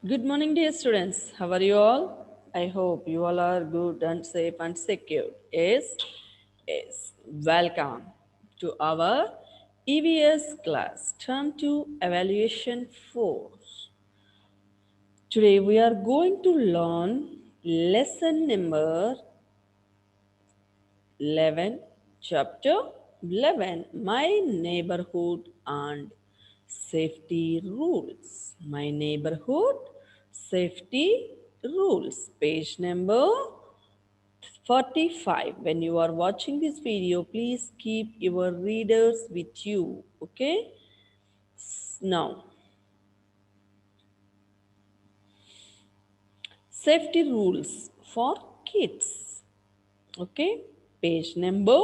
Good morning, dear students. How are you all? I hope you all are good and safe and secure. Yes. Welcome to our EVS class. Turn to evaluation 4. Today we are going to learn lesson number 11, chapter 11, My Neighborhood and Safety Rules. My Neighborhood Safety Rules. Page number 45. When you are watching this video, please keep your readers with you. Okay? Now, safety rules for kids. Okay? Page number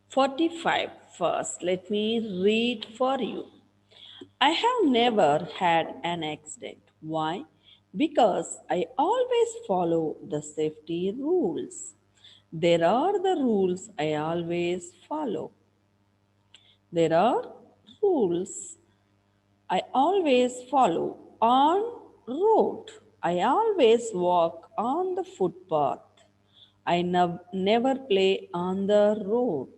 45. First, let me read for you. I have never had an accident. Why? Because I always follow the safety rules. There are the rules I always follow. There are rules I always follow on road. I always walk on the footpath. I never play on the road.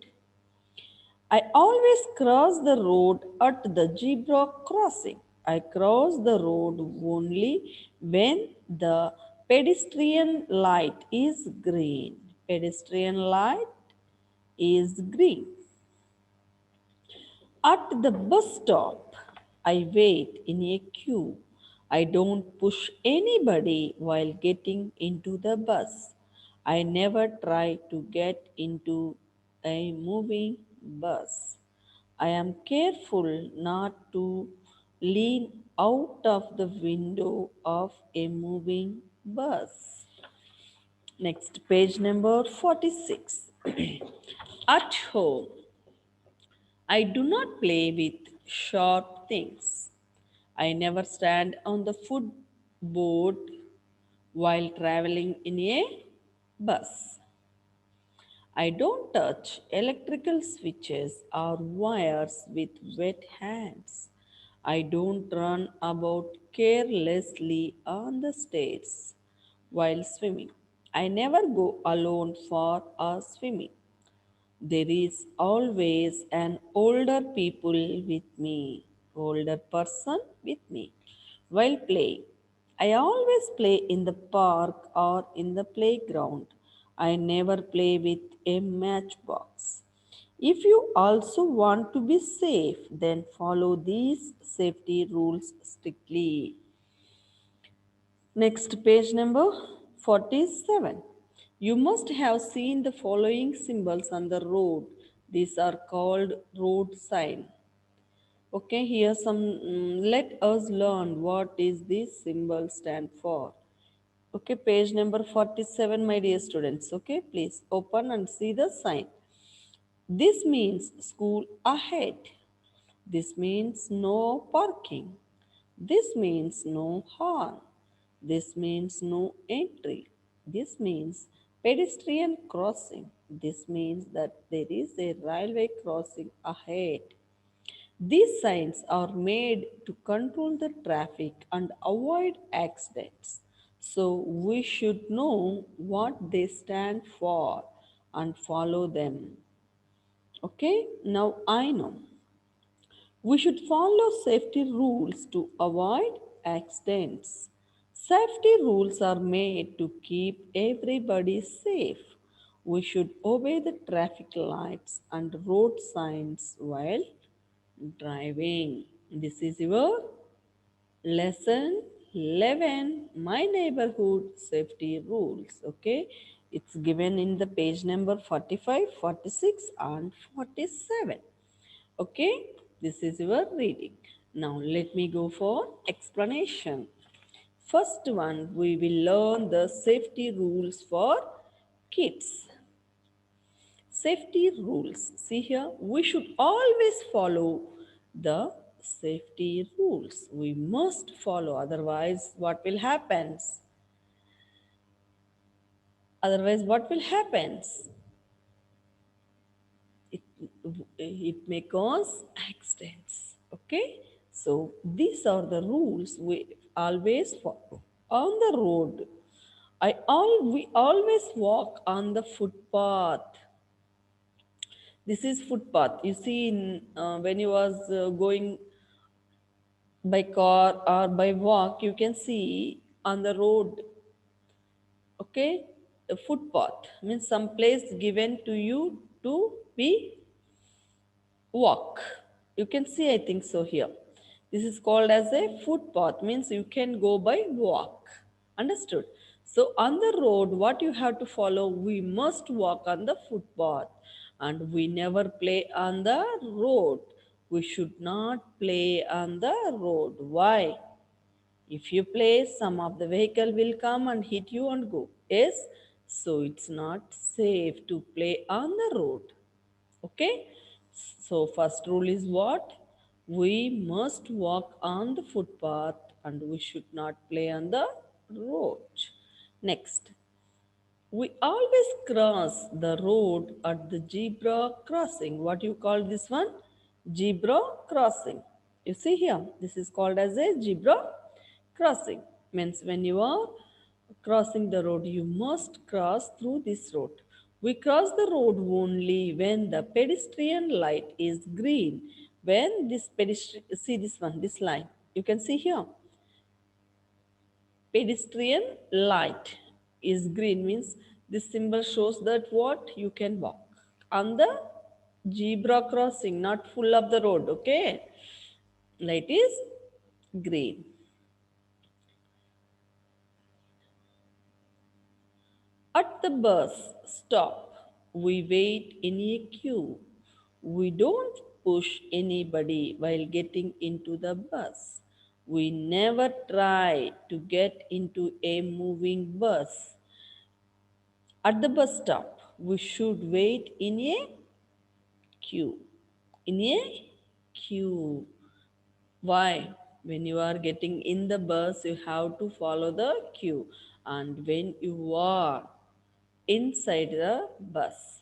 I always cross the road at the zebra crossing. I cross the road only when the pedestrian light is green. Pedestrian light is green. At the bus stop, I wait in a queue. I don't push anybody while getting into the bus. I never try to get into a moving bus. I am careful not to lean out of the window of a moving bus. Next, page number 46. At home, I do not play with sharp things. I never stand on the footboard while traveling in a bus. I don't touch electrical switches or wires with wet hands. I don't run about carelessly on the stairs while swimming. I never go alone for a swimming. There is always an older person with me while playing. I always play in the park or in the playground. I never play with a matchbox. If you also want to be safe, then follow these safety rules strictly. Next, page number 47. You must have seen the following symbols on the road. These are called road sign. Okay, here some let us learn what is this symbol stand for. Okay, page number 47, my dear students. Okay, please open and see the sign. This means school ahead. This means no parking. This means no horn. This means no entry. This means pedestrian crossing. This means that there is a railway crossing ahead. These signs are made to control the traffic and avoid accidents. So we should know what they stand for and follow them. Okay, now I know. We should follow safety rules to avoid accidents. Safety rules are made to keep everybody safe. We should obey the traffic lights and road signs while driving. This is your lesson 11, My Neighborhood Safety Rules. Okay, it's given in the page number 45, 46, and 47. Okay, this is your reading. Now let me go for explanation. First one, we will learn the safety rules for kids. Safety rules. See here, we should always follow the safety rules. We must follow, otherwise what will happen? Otherwise what will happen? It, it may cause accidents. Okay, So these are the rules we always follow on the road. We always walk on the footpath. This is footpath. You see, when you was going by car or by walk, you can see on the road. Okay, a footpath means some place given to you to be walk. You can see, I think so here. This is called as a footpath, means you can go by walk. Understood? So on the road, what you have to follow, we must walk on the footpath and we never play on the road. We should not play on the road. Why? If you play, some of the vehicle will come and hit you and go. Yes? So it's not safe to play on the road. Okay? So first rule is what? We must walk on the footpath and we should not play on the road. Next, we always cross the road at the zebra crossing. What you call this one? Zebra crossing. You see here, this is called as a zebra crossing. Means when you are crossing the road, you must cross through this road. We cross the road only when the pedestrian light is green. When this pedestrian, see this one, this line, you can see here, pedestrian light is green means this symbol shows that what you can walk on the zebra crossing, not full of the road. Okay, light is green. At the bus stop, we wait in a queue. We don't push anybody while getting into the bus. We never try to get into a moving bus. At the bus stop, we should wait in a queue. In a queue. Why? When you are getting in the bus, you have to follow the queue. And when you are inside the bus,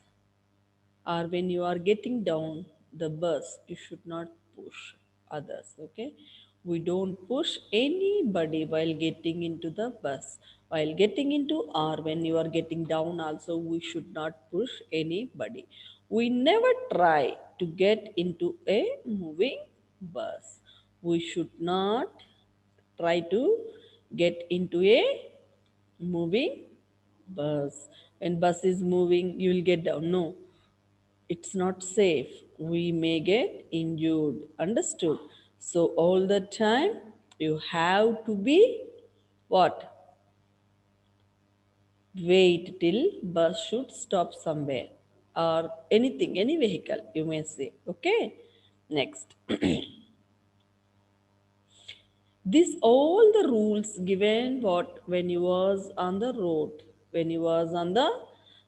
or when you are getting down the bus, you should not push others. Okay, we don't push anybody while getting into the bus. While getting into, or when you are getting down also, we should not push anybody. We never try to get into a moving bus. We should not try to get into a moving bus. When bus is moving, you will get down. No, it's not safe. We may get injured. Understood? So all the time you have to be what? Wait till bus should stop somewhere or anything, any vehicle you may say. Okay? Next. This all the rules given what when you was on the road. When you was on the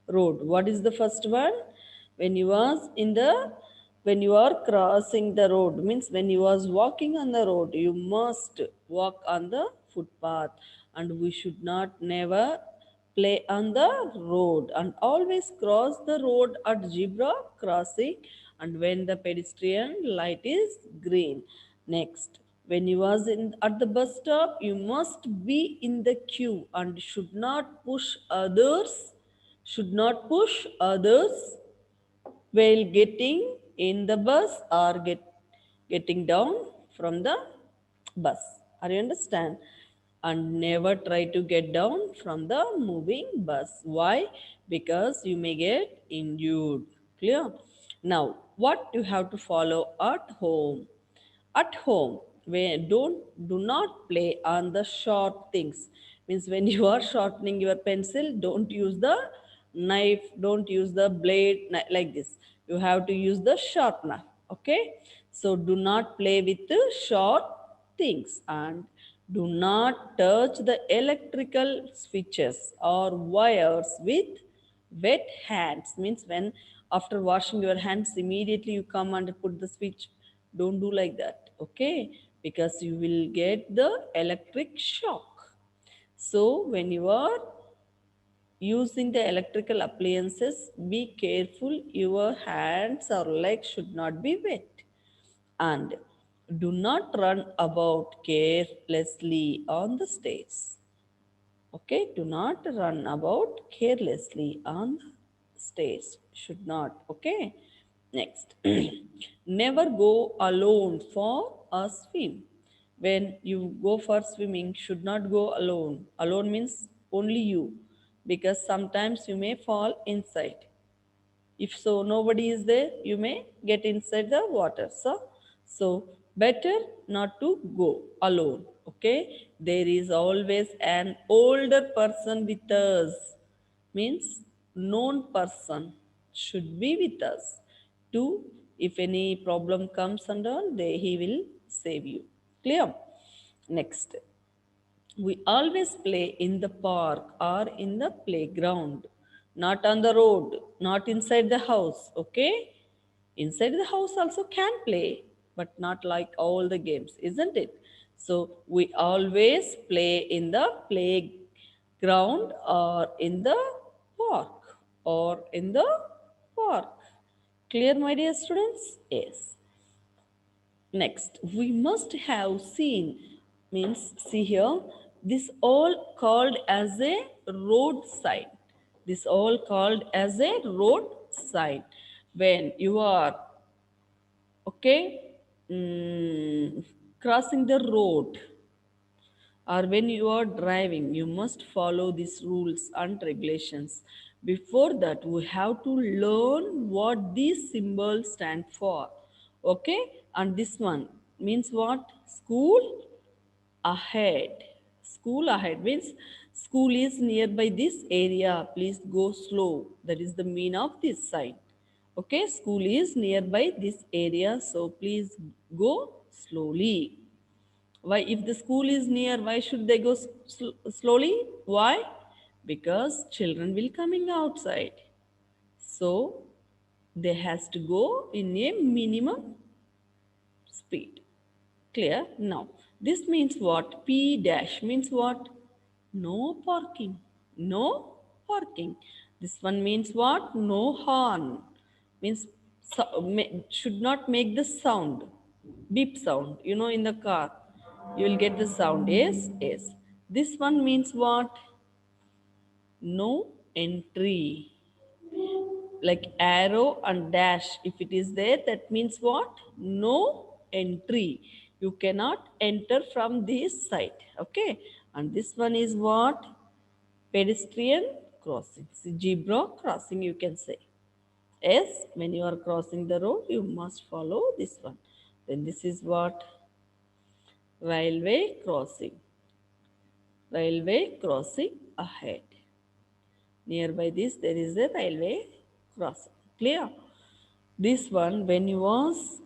road, what is the first one? When you was in the, when you are crossing the road, means when you was walking on the road, you must walk on the footpath, and we should not never play on the road, and always cross the road at zebra crossing and when the pedestrian light is green. Next, when you was in at the bus stop, you must be in the queue and should not push others while getting in the bus or getting down from the bus. Are you understand? And never try to get down from the moving bus. Why? Because you may get injured. Clear? Now, what you have to follow at home? At home, where don't do not play on the short things. Means when you are shortening your pencil, don't use the knife, don't use the blade like this. You have to use the sharpener. Okay, so do not play with the short things, and do not touch the electrical switches or wires with wet hands. Means when after washing your hands immediately you come and put the switch, don't do like that. Okay, because you will get the electric shock. So when you are using the electrical appliances, be careful, your hands or legs should not be wet. And Do not run about carelessly on the stairs. Okay, do not run about carelessly on the stairs. Should not. Okay, next. Never go alone for a swim. When you go for swimming, should not go alone. Alone means only you, because sometimes you may fall inside. If so, nobody is there, you may get inside the water. So better not to go alone. Okay, there is always an older person with us. Means known person should be with us. Two, if any problem comes and all, he will save you. Clear? Next, we always play in the park or in the playground, not on the road, not inside the house. Okay? Inside the house also can play, but not like all the games, isn't it? So we always play in the playground or in the park or in the park. Clear, my dear students? Yes. Next, we must have seen means see here, this all called as a road sign. This all called as a road sign. When you are okay crossing the road or when you are driving, you must follow these rules and regulations. Before that, we have to learn what these symbols stand for. Okay, and this one means what? School ahead. School ahead means school is nearby this area, please go slow. That is the mean of this sign. Okay, school is nearby this area, so please go slowly. Why? If the school is near, why should they go slowly? Why? Because children will coming outside, so they has to go in a minimum speed. Clear? Now, this means what? P dash means what? No parking. No parking. This one means what? No horn. Means should not make the sound. Beep sound. You know, in the car, you will get the sound. Yes? Yes. This one means what? No entry. Like arrow and dash, if it is there, that means what? No entry. You cannot enter from this side. Okay, and this one is what? Pedestrian crossing, zebra crossing, you can say. Yes, when you are crossing the road, you must follow this one. Then this is what? Railway crossing. Railway crossing ahead. Nearby this, there is a railway crossing. Clear? This one, when you was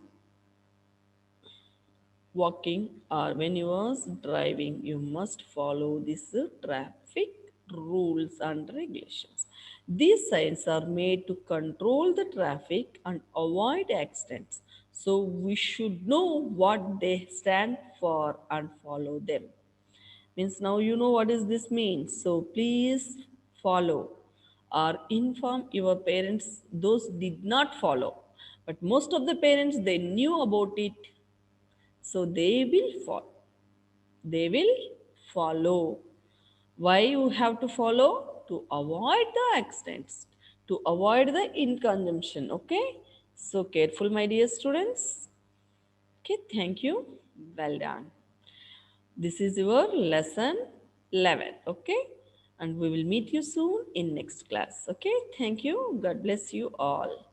walking or when you was driving, you must follow these traffic rules and regulations. These signs are made to control the traffic and avoid accidents. So we should know what they stand for and follow them. Means now you know what is this means. So please follow or inform your parents. Those did not follow, but most of the parents, they knew about it, so they will follow. They will follow. Why you have to follow? To avoid the accidents, to avoid the inconsumption. Okay, so careful, my dear students. Okay, thank you. Well done. This is your lesson 11. Okay, and we will meet you soon in next class. Okay, thank you. God bless you all.